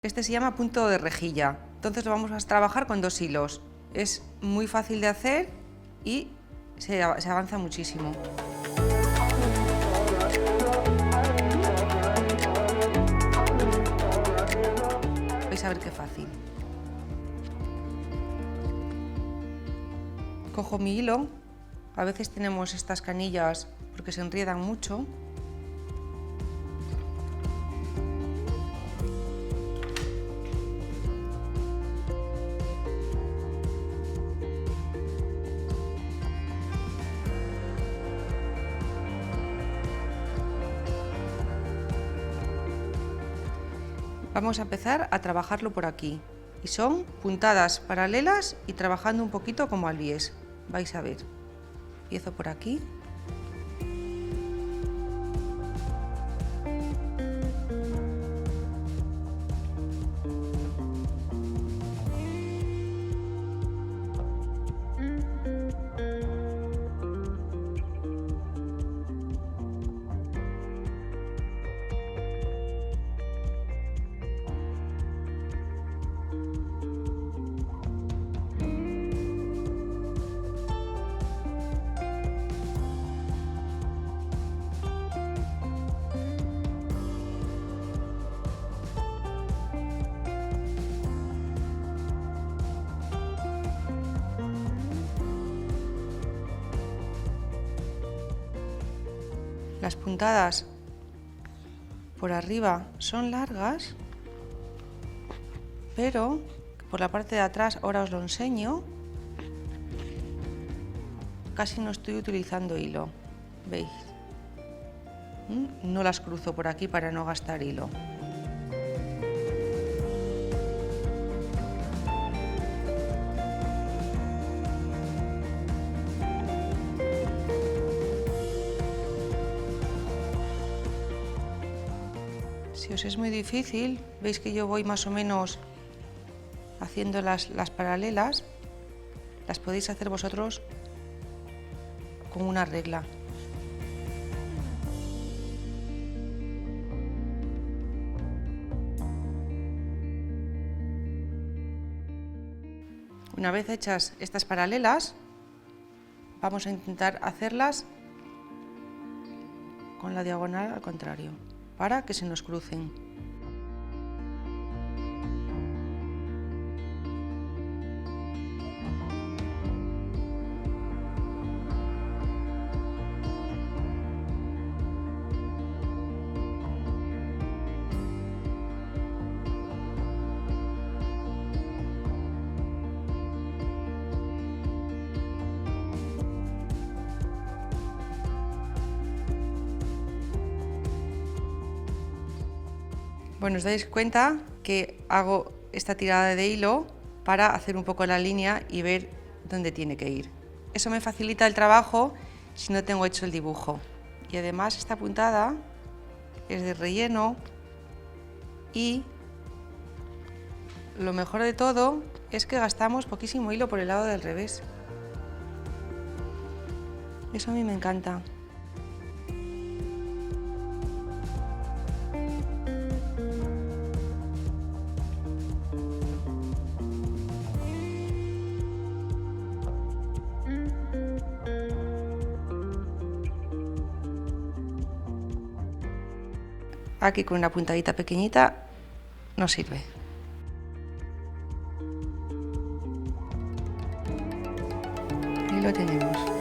Este se llama punto de rejilla, entonces lo vamos a trabajar con 2 hilos. Es muy fácil de hacer y se avanza muchísimo. Vais a ver qué fácil. Cojo mi hilo, a veces tenemos estas canillas porque se enriedan mucho. Vamos a empezar a trabajarlo por aquí. Y son puntadas paralelas y trabajando un poquito como al bies. Vais a ver. Empiezo por aquí. Las puntadas por arriba son largas, pero por la parte de atrás, ahora os lo enseño, casi no estoy utilizando hilo, ¿veis? No las cruzo por aquí para no gastar hilo. Si os es muy difícil, veis que yo voy más o menos haciendo las paralelas, las podéis hacer vosotros con una regla. Una vez hechas estas paralelas, vamos a intentar hacerlas con la diagonal al contrario, para que se nos crucen. Bueno, os dais cuenta que hago esta tirada de hilo para hacer un poco la línea y ver dónde tiene que ir. Eso me facilita el trabajo si no tengo hecho el dibujo. Y además esta puntada es de relleno y lo mejor de todo es que gastamos poquísimo hilo por el lado del revés. Eso a mí me encanta. Aquí con una puntadita pequeñita nos sirve. Y lo tenemos.